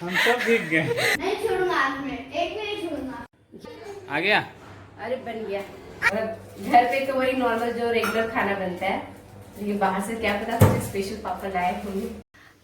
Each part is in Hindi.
हम सब भीग गए। नहीं छोड़ूंगा, आज में एक भी नहीं छोड़ूंगा। आ गया? अरे बन गया। घर पे तो वही नॉर्मल जो रेगुलर खाना बनता है, लेकिन बाहर से क्या पता कुछ स्पेशल पापा लाए होंगे।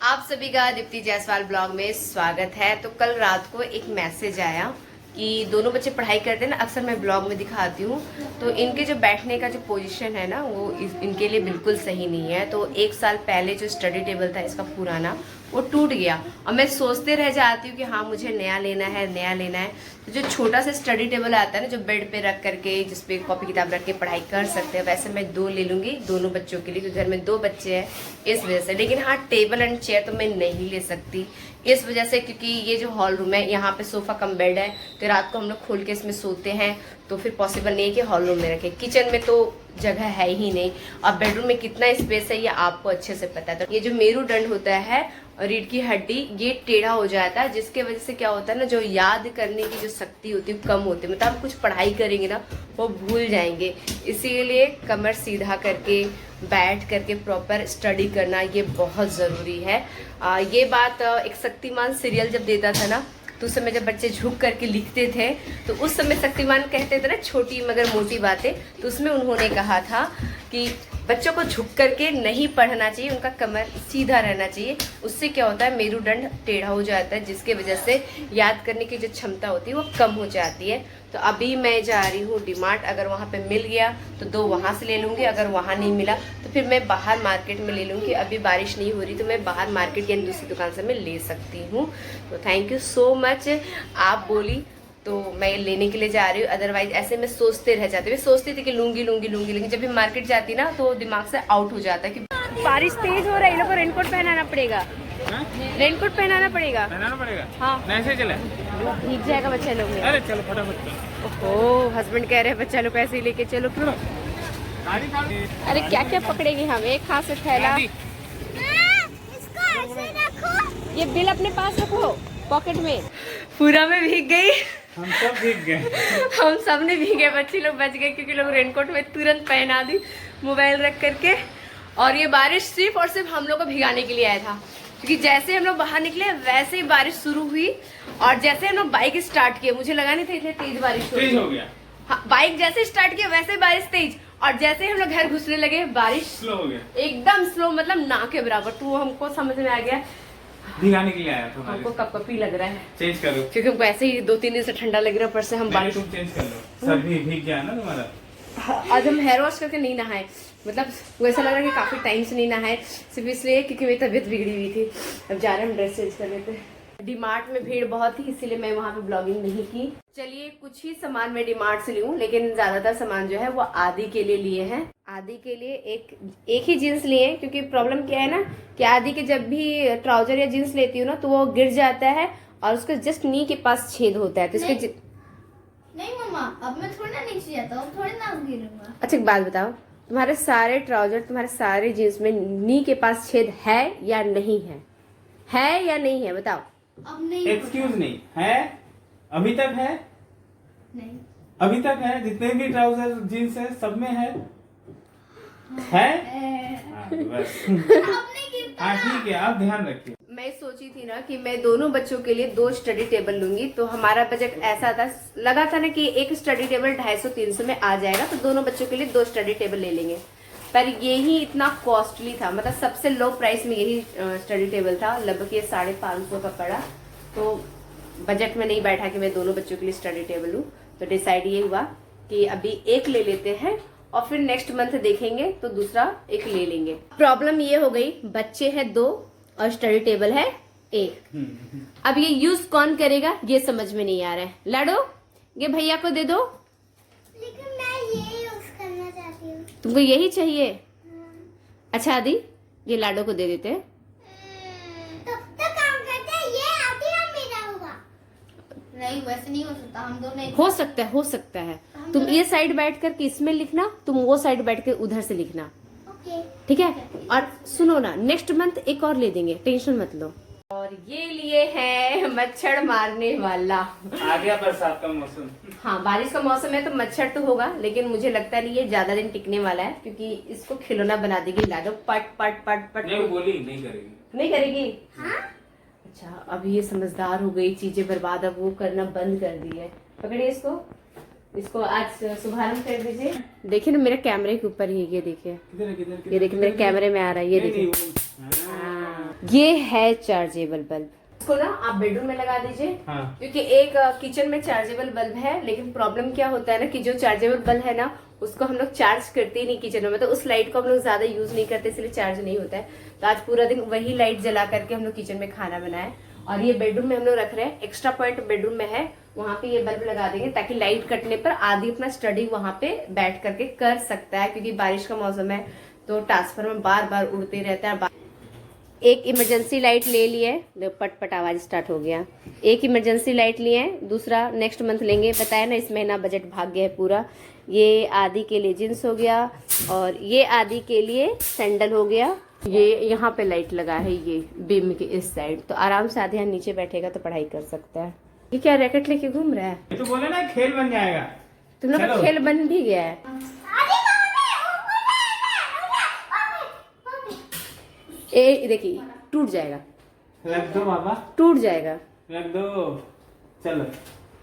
आप सभी का दीप्ति जायसवाल ब्लॉग में स्वागत है। तो कल रात को एक मैसेज आया कि दोनों बच्चे पढ़ाई करते हैं ना, अक्सर मैं ब्लॉग में दिखाती हूँ, तो इनके जो बैठने का जो पोजीशन है ना वो इनके लिए बिल्कुल सही नहीं है। तो एक साल पहले जो स्टडी टेबल था इसका पुराना, वो टूट गया और मैं सोचते रह जाती हूँ कि हाँ मुझे नया लेना है, नया लेना है। तो जो छोटा सा स्टडी टेबल आता है ना, जो बेड पे रख करके जिसपे कॉपी किताब रख के पढ़ाई कर सकते हैं, वैसे मैं 2 ले लूँगी दोनों बच्चों के लिए, क्योंकि घर में 2 बच्चे हैं इस वजह से। लेकिन हाँ टेबल एंड चेयर तो मैं नहीं ले सकती इस वजह से, क्योंकि ये जो हॉल रूम है यहाँ पे सोफा कम बेड है, तो रात को हम लोग खोल के इसमें सोते हैं, तो फिर पॉसिबल नहीं है कि हॉल रूम में रखें। किचन में तो जगह है ही नहीं, और बेडरूम में कितना स्पेस है ये आपको अच्छे से पता है। तो ये जो मेरुदंड होता है, रीढ़ की हड्डी, ये टेढ़ा हो जाता है, जिसके वजह से क्या होता है ना, जो याद करने की जो शक्ति होती है कम होती है, मतलब आप कुछ पढ़ाई करेंगे ना वो भूल जाएंगे। इसीलिए कमर सीधा करके बैठ करके प्रॉपर स्टडी करना ये बहुत ज़रूरी है। ये बात एक शक्तिमान सीरियल जब देता था ना, तो उस समय जब बच्चे झुक करके लिखते थे, तो उस समय शक्तिमान कहते थे ना छोटी मगर मोटी बातें, तो उसमें उन्होंने कहा था कि बच्चों को झुक करके नहीं पढ़ना चाहिए, उनका कमर सीधा रहना चाहिए। उससे क्या होता है, मेरुदंड टेढ़ा हो जाता है, जिसके वजह से याद करने की जो क्षमता होती है वो कम हो जाती है। तो अभी मैं जा रही हूँ डीमार्ट, अगर वहाँ पे मिल गया तो 2 वहाँ से ले लूँगी, अगर वहाँ नहीं मिला तो फिर मैं बाहर मार्केट में ले लूँगी। अभी बारिश नहीं हो रही तो मैं बाहर मार्केट यानी दूसरी दुकान से मैं ले सकती हूँ। तो थैंक यू सो मच, आप बोली तो मैं लेने के लिए जा रही हूँ। अदरवाइज ऐसे मैं सोचते रह जाती, मैं सोचती थी कि लूंगी लूंगी लूंगी, लेकिन जब भी मार्केट जाती ना तो दिमाग से आउट हो जाता है कि बारिश तेज हो रहा है, इन लोग को रेनकोट पहनाना पड़ेगा। रेनकोट पहनाना पड़ेगा, हाँ ऐसे चले भीग जाएगा बच्चा लोग। अरे चलो फटाफट। ओहो, हस्बैंड कह रहे हैं बच्चा लोग ऐसे ही लेके चलो। क्यों? अरे क्या क्या पकड़ेंगे हम, एक हाथ से थैला। ये बिल अपने पास रखो पॉकेट में। पूरा में भीग गई, हम सब भीग गए। हम सब ने भीगे, बच्चे लोग बच गए क्योंकि लोग रेनकोट में तुरंत पहना दी मोबाइल रख करके। और ये बारिश सिर्फ और सिर्फ हम लोग को भिगाने के लिए आया था, क्योंकि जैसे हम लोग बाहर निकले वैसे ही बारिश शुरू हुई, और जैसे हम लोग बाइक स्टार्ट किए, मुझे लगा नहीं था इतनी तेज बारिश हो गया। हाँ, बाइक जैसे स्टार्ट किया वैसे बारिश तेज, और जैसे हम लोग घर घुसने लगे बारिश स्लो हो गया, एकदम स्लो, मतलब ना के बराबर। तो हमको समझ में आ गया भिगाने के लिए आया था। हमको कपकपी लग रहा है, चेंज करो, क्योंकि हमको ऐसे ही 2-3 दिन से ठंडा लग रहा है, ऊपर से हम बारिश। तुम चेंज कर लो, सब भीग गया ना तुम्हारा। आज हम हेयर वॉश करके नहीं नहाए, मतलब वैसा लग रहा है कि काफी टाइम से नहीं नहाए, सिर्फ इसलिए क्योंकि मेरी तबीयत बिगड़ी हुई थी। अब जा रहे हैं हम ड्रेस चेंज करने पे। डीमार्ट में भीड़ बहुत थी, इसीलिए मैं वहाँ पे ब्लॉगिंग नहीं की। चलिए कुछ ही सामान मैं डीमार्ट से लूँ, लेकिन ज्यादातर सामान जो है वो आदि के लिए लिए हैं। आदि के लिए एक ही जीन्स लिए, क्योंकि प्रॉब्लम क्या है ना कि आदि के जब भी ट्राउजर या जीन्स लेती हूँ ना तो वो गिर जाता है, और उसका जस्ट नी के पास छेद होता है, तो इसके नहीं मम्मा, अब मैं थोड़ी ना नीचे जाता हूँ, थोड़ी ना गिरूंगा। अच्छा एक बात बताओ, तुम्हारे सारे ट्राउजर, तुम्हारे सारे जीन्स में नी के पास छेद है या नहीं है? है या नहीं है बताओ? अब नहीं, एक्सक्यूज नहीं है, अभी तक है नहीं, अभी तक है, जितने भी ट्राउजर जीन्स है सब में है। बस अब नहीं गिरता। हाँ ठीक है, आप ध्यान रखिए। मैं सोची थी ना कि मैं दोनों बच्चों के लिए 2 स्टडी टेबल लूंगी, तो हमारा बजट ऐसा था, लगा था ना कि एक स्टडी टेबल 250-300 में आ जाएगा, तो दोनों बच्चों के लिए 2 स्टडी टेबल ले लेंगे। पर यही इतना कॉस्टली था, मतलब सबसे लो प्राइस में यही स्टडी टेबल था, लगभग ये 550 का पड़ा। तो बजट में नहीं बैठा कि मैं दोनों बच्चों के लिए स्टडी टेबल लूँ, तो डिसाइड ये हुआ कि अभी एक ले लेते हैं और फिर नेक्स्ट मंथ देखेंगे तो दूसरा एक ले लेंगे। प्रॉब्लम ये हो गई, बच्चे हैं 2 और स्टडी टेबल है 1। अब ये यूज कौन करेगा ये समझ में नहीं आ रहा है। लाडो ये भैया को दे दो। लेकिन मैं ये यूज करना चाहती हूँ। तुमको यही चाहिए? अच्छा आदि ये लाडो को दे देते हैं। तो काम करते हैं, ये आदि हम मेरा होगा। नहीं वैसे नहीं हो सकता, हम दोनों हो सकता है, हो सकता है। तुम ये साइड बैठ कर के इसमें लिखना, तुम वो साइड बैठ के उधर से लिखना, ठीक है? और सुनो ना, नेक्स्ट मंथ एक और ले देंगे, टेंशन मत लो। और ये लिए है मच्छर मारने वाला। आ गया बरसात का मौसम। हाँ बारिश का मौसम है तो मच्छर तो होगा, लेकिन मुझे लगता नहीं ये ज्यादा दिन टिकने वाला है, क्योंकि इसको खिलौना बना देगी लाडो, पट पट पट पट। नहीं बोली नहीं करेगी, नहीं करेगी। हाँ? अच्छा, अभी ये समझदार हो गई, चीजें बर्बाद अब वो करना बंद कर दी है। पकड़िए इसको आज शुभारंभ कर दीजिए। देखिए ना मेरे कैमरे के ऊपर ही, ये देखिए, ये देखिए मेरे कैमरे में आ रहा है, ये देखिए। ये है चार्जेबल बल्ब। इसको ना आप बेडरूम में लगा दीजिए। हाँ। क्योंकि एक किचन में चार्जेबल बल्ब है, लेकिन प्रॉब्लम क्या होता है ना कि जो चार्जेबल बल्ब है ना उसको हम लोग चार्ज करते ही नहीं किचन में, तो उस लाइट को हम लोग ज्यादा यूज नहीं करते, इसलिए चार्ज नहीं होता है। तो आज पूरा दिन वही लाइट जला करके हम लोग किचन में खाना बनाए। और ये बेडरूम में हम लोग रख रहे हैं, एक्स्ट्रा पॉइंट बेडरूम में है, वहां पे ये बल्ब लगा देंगे ताकि लाइट कटने पर आदि अपना स्टडी वहां पे बैठ करके कर सकता है। क्योंकि बारिश का मौसम है तो ट्रांसफार्मर बार बार उड़ते रहता है। एक इमरजेंसी लाइट ले लिए, पट आवाज स्टार्ट हो गया। एक इमरजेंसी लाइट लिए हैं, दूसरा नेक्स्ट मंथ लेंगे, बताया ना इस महीना बजट भाग गया है पूरा। ये आदि के लिए जींस हो गया और ये आदि के लिए सैंडल हो गया। ये यहाँ पे लाइट लगा है, ये बीम के इस साइड, तो आराम से आधे यहाँ नीचे बैठेगा तो पढ़ाई कर सकता है। ये क्या रैकेट लेके घूम रहा है? ये तो बोले ना खेल बन जाएगा। तुम लोग का खेल बन भी गया है। ए देखिए टूट जाएगा, रख दो बाबा, टूट जाएगा, रख दो, चलो।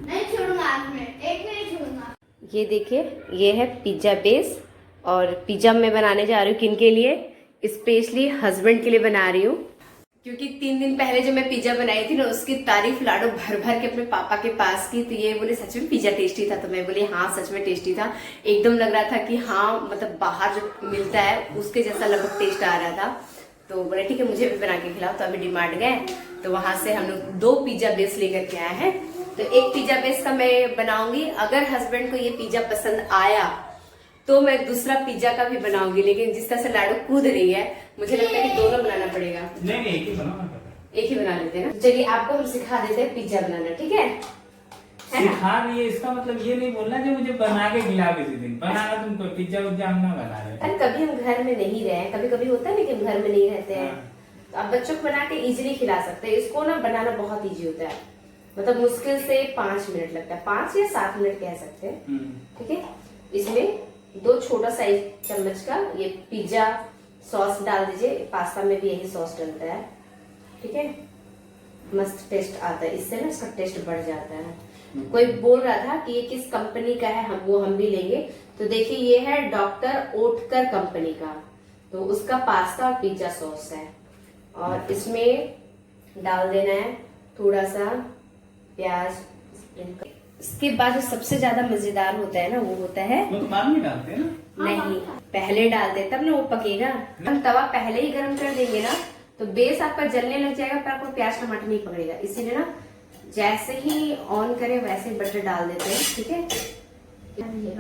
नहीं छोड़ूंगा, आज में एक नहीं छोड़ूंगा। ये देखिए, ये है पिज्जा बेस और पिज्जा मैं बनाने जा रही हूँ किन के लिए? स्पेशली हस्बैंड के लिए बना रही हूँ। क्योंकि 3 दिन पहले जो मैं पिज्जा बनाई थी ना उसकी तारीफ लाडो भर भर के अपने पापा के पास की, तो ये बोले सच में पिज्जा टेस्टी था, तो मैं बोली हाँ सच में टेस्टी था। एकदम लग रहा था कि हाँ मतलब बाहर जो मिलता है उसके जैसा लगभग टेस्ट आ रहा था। तो बोले ठीक है मुझे भी बना के खिलाओ। तो अभी डिमांड गए तो वहां से हम लोग 2 पिज्जा बेस लेकर के आए हैं। तो एक पिज्जा बेस का मैं बनाऊंगी, अगर हस्बैंड को ये पिज्जा पसंद आया तो मैं दूसरा पिज्जा का भी बनाऊंगी। लेकिन जिस तरह से लाडू कूद रही है मुझे लगता है कि दोनों बनाना पड़ेगा। नहीं एक ही बनाओ, एक ही बना लेते हैं ना। चलिए आपको हम सिखा देते हैं पिज्जा बनाना, ठीक है? सिखा रही है, इसका मतलब ये नहीं बोलना कि मुझे बना के खिला किसी दिन। बनाना तुमको पिज्जा उज्जा हम ना बना रहे। अरे कभी हम घर में नहीं रहे, कभी कभी होता है ना कि हम घर में नहीं रहते हैं, तो आप बच्चों को बना के इजीली खिला सकते हैं। इसको ना बनाना बहुत इजी होता है, मतलब मुश्किल से 5 मिनट लगता है, 5 या 7 मिनट कह सकते हैं, ठीक है? इसमें 2 छोटा साइज चम्मच का ये पिज्जा सॉस डाल दीजिए। पास्ता में भी यही सॉस डलता है, ठीक है? मस्त टेस्ट आता है, इससे ना इसका टेस्ट बढ़ जाता है। कोई बोल रहा था कि ये किस कंपनी का है, हम भी लेंगे। तो देखिए ये है डॉक्टर ओटकर कंपनी का, तो उसका पास्ता और पिज्जा सॉस है। और इसमें डाल देना है थोड़ा सा प्याज। इसके बाद जो सबसे ज्यादा मजेदार होता है ना वो होता है, वो तो बाद में डालते हैं ना? नहीं पहले डालते तब ना वो पकेगा। हम तवा पहले ही गर्म कर देंगे ना तो बेस आपका जलने लग जाएगा, पर आपको प्याज टमाटर नहीं पकड़ेगा। इसीलिए ना जैसे ही ऑन करें वैसे ही बटर डाल देते हैं, ठीक है?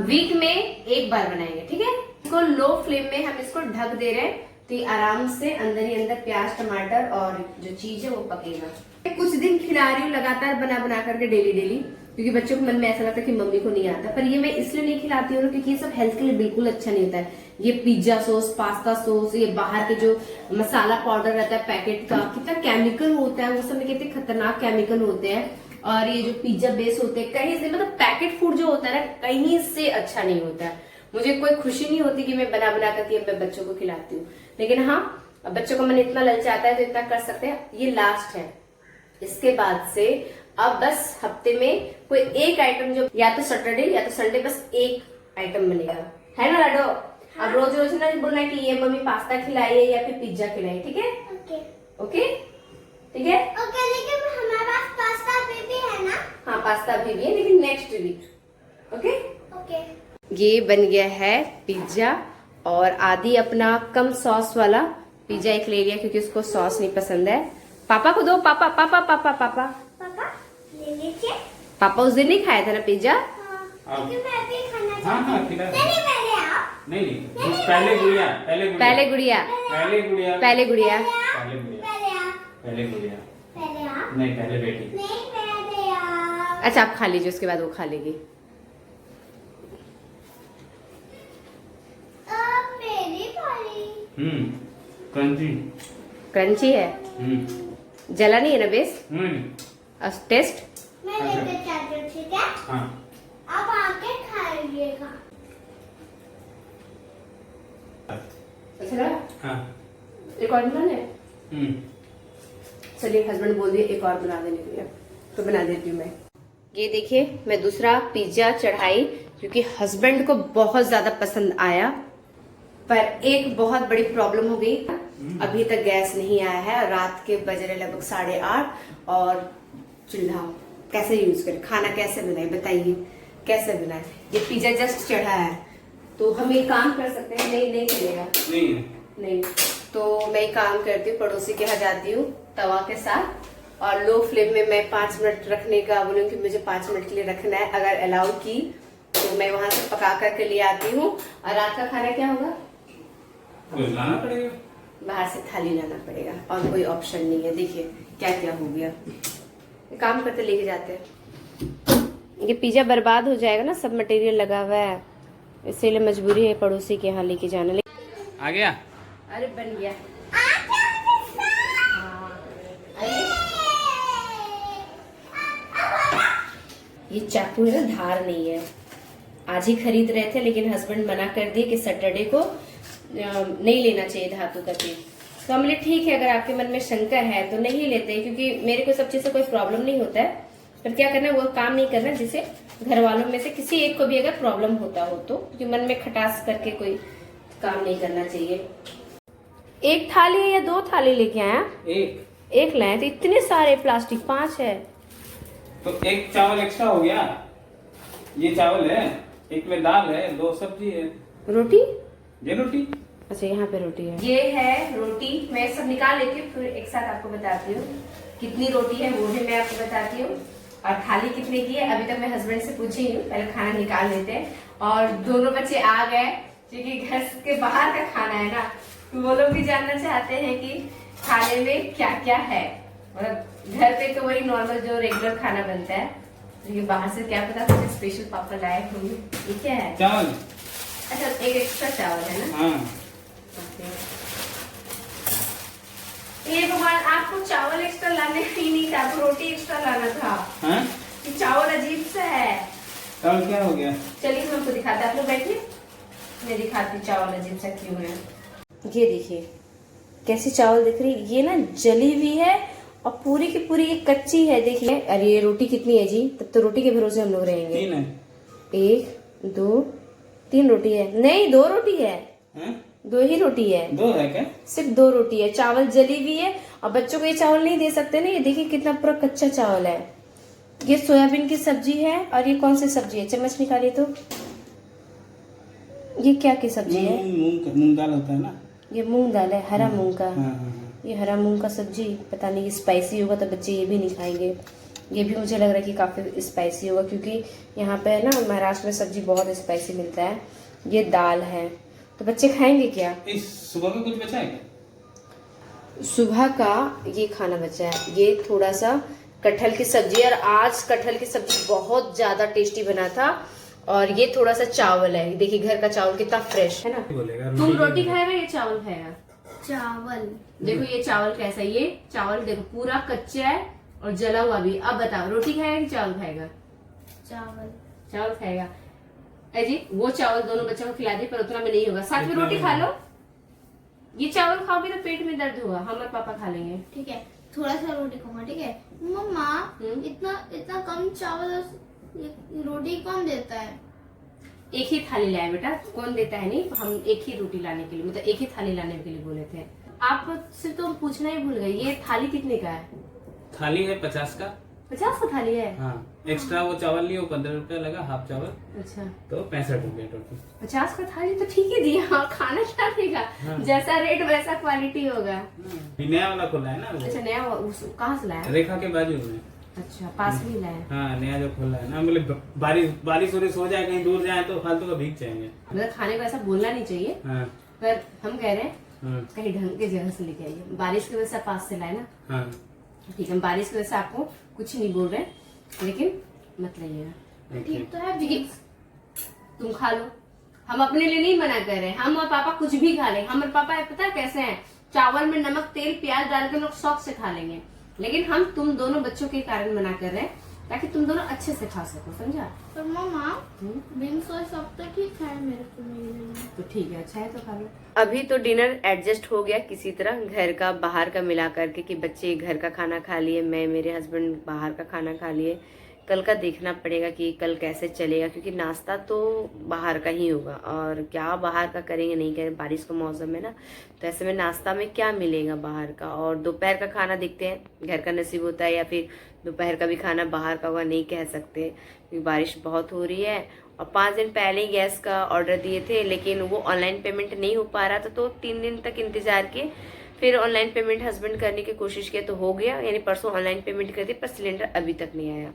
वीक में एक बार बनाएंगे, ठीक है? इसको लो फ्लेम में हम इसको ढक दे रहे हैं तो ये आराम से अंदर ही अंदर प्याज टमाटर और जो चीज है वो पकेगा। कुछ दिन खिला रही हूँ लगातार बना बना करके डेली, क्योंकि बच्चों को मन में ऐसा लगता है कि मम्मी को नहीं आता। पर ये मैं इसलिए नहीं खिलाती हूँ क्योंकि ये सब हेल्थ के लिए बिल्कुल अच्छा नहीं होता है। ये पिज्जा सॉस, पास्ता सॉस, ये बाहर के जो मसाला पाउडर रहता है पैकेट का, कितना केमिकल होता है, वो सब में कितने खतरनाक केमिकल होते हैं। और ये जो पिज्जा बेस होते हैं कहीं से, मतलब पैकेट फूड जो होता है ना कहीं से अच्छा नहीं होता है। मुझे कोई खुशी नहीं होती कि मैं बना बना करके मैं बच्चों को खिलाती हूँ, लेकिन हाँ बच्चों का मन इतना ललचाता है तो इतना कर सकते हैं। ये लास्ट है, इसके बाद से अब बस हफ्ते में कोई एक आइटम, जो या तो सैटरडे या तो संडे, बस एक आइटम बनेगा, है ना लाडो? हाँ। अब रोज रोज ना बोलना कि ये मम्मी पास्ता खिलाइए या फिर पिज्जा खिलाइए, ठीक है? ओके ठीक है? ओके, लेकिन हमारे पास पास्ता भी है ना? हाँ पास्ता भी है, लेकिन नेक्स्ट वीक। Okay okay. ये बन गया है पिज्जा, और आदि अपना कम सॉस वाला पिज्जा एक ले लिया क्योंकि उसको सॉस नहीं पसंद है। पापा को दो, पापा पापा पापा पापा पापा ले लीजिए। पापा उस दिन नहीं खाया था ना पिज्जा? हाँ, लेकिन मैं भी खाना चाहती हाँ हूँ। खिला। नहीं पहले आप। नहीं पहले गुड़िया, पहले गुड़िया, पहले गुड़िया, पहले गुड़िया, पहले गुड़िया, पहले आप। पहले गुड़िया, पहले आप। नहीं पहले बेटी। नहीं पहले आप। अच्छा आप खा लीजिए, उसके बाद वो खा लेगी। अब मेरी बारी। क्रंची क्रंची है, जला नहीं है ना बेस? टेस्ट मैं लेकर चाहती हूँ, ठीक है? हाँ। आप आके खाइएगा। अच्छा हाँ। रिकॉर्डिंग है। चलिए हस्बैंड बोल दिए एक और बना देने के लिए, तो बना देती हूँ मैं। ये देखिए मैं दूसरा पिज्जा चढ़ाई क्योंकि हस्बैंड को बहुत ज्यादा पसंद आया, पर एक बहुत बड़ी प्रॉब्लम हो गई। अभी तक गैस नहीं आया है, रात के बज रहे लगभग 8:30 और चूल्हा कैसे यूज करें, खाना कैसे बनाए बताइए, कैसे बनाए। ये पिज्जा जस्ट चढ़ा है तो हम एक काम कर सकते हैं। नहीं चलेगा, नहीं तो मैं एक काम करती हूँ, पड़ोसी के यहाँ जाती हूँ तवा के साथ और लो फ्लेम में मैं 5 मिनट रखने का बोलूँगी, मुझे 5 मिनट के लिए रखना है। अगर अलाउ की तो मैं वहां से पका करके ले आती हूँ। और रात का खाना क्या होगा, लाना पड़ेगा, बाहर से थाली लाना पड़ेगा और कोई ऑप्शन नहीं है। देखिए क्या क्या हो गया, काम करते लेके जाते हैं। ये पिज्जा बर्बाद हो जाएगा ना, सब मटेरियल लगा हुआ है, इसीलिए मजबूरी है पड़ोसी के यहाँ लेके जाना। आ गया, अरे बन गया। ये चाकू है ना, धार नहीं है। आज ही खरीद रहे थे लेकिन हस्बैंड मना कर दिए कि सैटरडे को नहीं लेना चाहिए धातु का चीज। तो हमने ठीक है, अगर आपके मन में शंका है तो नहीं लेते, क्योंकि मेरे को सब चीज से कोई प्रॉब्लम नहीं होता है। पर क्या करना है, वो काम नहीं करना जिससे घर वालों में से किसी एक को भी अगर प्रॉब्लम होता हो तो, क्योंकि मन में खटास करके कोई काम नहीं करना चाहिए। एक थाली है या 2 थाली लेके आया? एक लाए तो इतने सारे प्लास्टिक, 5 है तो एक चावल एक्स्ट्रा हो गया। ये चावल है, एक में दाल है, 2 सब्जी है, रोटी। ये रोटी, अच्छा यहाँ पे रोटी है, ये है रोटी। मैं सब निकाल लेती हूँ फिर एक साथ आपको बताती हूँ कितनी रोटी है, वो भी मैं आपको बताती हूँ। और थाली कितने की है अभी तक मैं हस्बैंड से पूछी हूँ, पहले खाना निकाल लेते हैं। और दोनों बच्चे आ गए क्योंकि घर के बाहर का खाना है ना, तो वो लोग भी जानना चाहते हैं कि खाने में क्या क्या है। मतलब घर पे तो वही नॉर्मल जो रेगुलर खाना बनता है, लेकिन बाहर से क्या पता कुछ स्पेशल पापा लाए होंगे। ये क्या है, चावल। अच्छा एक एक्स्ट्रा चावल है ना। हाँ। ये भगवान, आपको चावल एक्स्ट्रा लाने ही नहीं था, आपको रोटी एक्स्ट्रा लाना था। हाँ? ये चावल अजीब सा है। चावल क्या हो गया? चलिए मैं आपको दिखाते, आप लोग बैठिए, मैं दिखाती चावल अजीब सा क्यों है। ये देखिए कैसी चावल दिख रही, ये ना जली हुई है और पूरी की पूरी ये कच्ची है। देखिए, अरे ये रोटी कितनी है जी, तब तो रोटी के भरोसे हम लोग रहेंगे। 3 है। 1 2 3 रोटी है, नहीं 2 रोटी है। 2 ही रोटी है। 2 है क्या? सिर्फ 2 रोटी है, चावल जली हुई है। और बच्चों को ये चावल नहीं दे सकते ना, ये देखिए कितना पूरा कच्चा चावल है। ये सोयाबीन की सब्जी है। और ये कौन सी सब्जी है, चम्मच निकालिए तो, ये क्या की सब्जी है? मूंग दाल होता है ना, ये मूंग दाल है, हरा मूंग का। हाँ। ये हरा मूंग का सब्जी, पता नहीं ये स्पाइसी होगा तो बच्चे ये भी नहीं खाएंगे। ये भी मुझे लग रहा है कि काफी स्पाइसी होगा, क्योंकि यहाँ पे है ना महाराष्ट्र में सब्जी बहुत स्पाइसी मिलता है। ये दाल है, तो बच्चे खाएंगे क्या? इस सुबह का कुछ बचा है क्या? सुबह का ये खाना बचा है, ये थोड़ा सा कटहल की सब्जी। और आज कटहल की सब्जी बहुत ज्यादा टेस्टी बना था। और ये थोड़ा सा चावल है, देखिए घर का चावल कितना फ्रेश है ना। तुम रोटी खाएगा या चावल खाएगा? चावल। देखो ये चावल कैसा है, ये चावल देखो पूरा कच्चा है और जला हुआ भी। अब बताओ रोटी खाएगा कि चावल खाएगा? चावल खाएगा। अजी वो चावल दोनों बच्चों को खिला दे, पर उतना में नहीं होगा, साथ में रोटी खा लो। ये चावल खाओगे तो पेट में दर्द होगा, हम और पापा खा लेंगे। ठीक है, थोड़ा सा रोटी खाऊंगा, ठीक है। मम्मा इतना कम चावल रोटी कौन देता है? एक ही थाली लाए बेटा, कौन देता है नहीं, हम एक ही रोटी लाने के लिए, मतलब एक ही थाली लाने के लिए बोले थे। आप सिर्फ तो पूछना ही भूल गए, ये थाली कितने का है? थाली है 50 का। 50 का थाली है? हाँ, एक्स्ट्रा वो चावल लियो, 15 रुपया लगा हाफ चावल। अच्छा, तो 65 रुपया टोटल। 50 का थाली तो ठीक ही दिया। और खाना क्या देगा? हाँ। जैसा रेट वैसा क्वालिटी होगा। नया वाला खोला है ना वो। अच्छा नया, कहाँ से लाया? रेखा के बाजू में। अच्छा, पास में लाया। हाँ, नया जो खोला है ना, मतलब बारिश हो जाए, कहीं दूर जाए तो फालतू का भीग जाएंगे। मतलब खाने को ऐसा बोलना नहीं चाहिए। हाँ। पर हम कह रहे हैं कहीं ढंग के जगह से लेके आइए। बारिश की वजह से पास से लाए ना। हाँ। ठीक है, हम बारिश की वजह से आपको कुछ नहीं बोल रहे, लेकिन मत लाइएगा। ठीक तो है, तुम खा लो, हम अपने लिए नहीं मना कर रहे। हम और पापा कुछ भी खा लेंगे। हम और पापा पता है कैसे हैं, चावल में नमक तेल प्याज डाल के लोग शौक से खा लेंगे। लेकिन हम तुम दोनों बच्चों के कारण मना कर रहे हैं। ताकि तुम दोनों अच्छे से खा सको, समझा? पर मम्मा बिन सॉस अब तो ठीक है मेरे को मेरे लिए। तो ठीक है, अच्छा है तो खा लो। अभी तो डिनर एडजस्ट हो गया किसी तरह, घर का बाहर का मिला करके कि बच्चे घर का खाना खा लिए, मैं मेरे हस्बैंड बाहर का खाना खा लिए। कल का देखना पड़ेगा कि कल कैसे चलेगा, क्योंकि नाश्ता तो बाहर का ही होगा और क्या बाहर का करेंगे नहीं करेंगे, बारिश का मौसम है ना, तो ऐसे में नाश्ता में क्या मिलेगा बाहर का। और दोपहर का खाना देखते हैं, घर का नसीब होता है या फिर दोपहर का भी खाना बाहर का होगा, नहीं कह सकते क्योंकि बारिश बहुत हो रही है। और 5 दिन पहले ही गैस का ऑर्डर दिए थे, लेकिन वो ऑनलाइन पेमेंट नहीं हो पा रहा था, तो 3 दिन तक इंतजार किए, फिर ऑनलाइन पेमेंट हस्बैंड करने की कोशिश किया तो हो गया, यानी परसों ऑनलाइन पेमेंट कर दी, पर सिलेंडर अभी तक नहीं आया।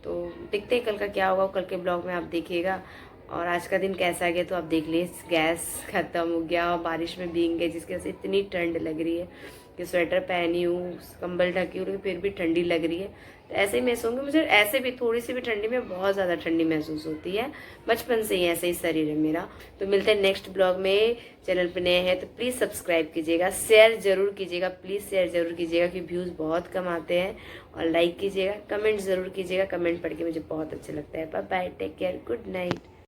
तो देखते हैं कल का क्या होगा, कल के ब्लॉग में आप देखिएगा। और आज का दिन कैसा गया तो आप देख लीजिए, गैस खत्म हो गया और बारिश में भीग गए, जिसकी वजह से इतनी ठंड लग रही है कि स्वेटर पहनी हूँ, कंबल ढकी हूँ, फिर भी ठंडी लग रही है। तो ऐसे ही महसूस होंगे, मुझे ऐसे भी थोड़ी सी भी ठंडी में बहुत ज़्यादा ठंडी महसूस होती है, बचपन से ही ऐसे ही शरीर है मेरा। तो मिलते हैं नेक्स्ट ब्लॉग में। चैनल पर नए हैं तो प्लीज़ सब्सक्राइब कीजिएगा, शेयर ज़रूर कीजिएगा, प्लीज़ शेयर ज़रूर कीजिएगा कि व्यूज़ बहुत कम आते हैं, और लाइक कीजिएगा, कमेंट ज़रूर कीजिएगा, कमेंट पढ़ के मुझे बहुत अच्छा लगता है। Bye bye, take care, good night.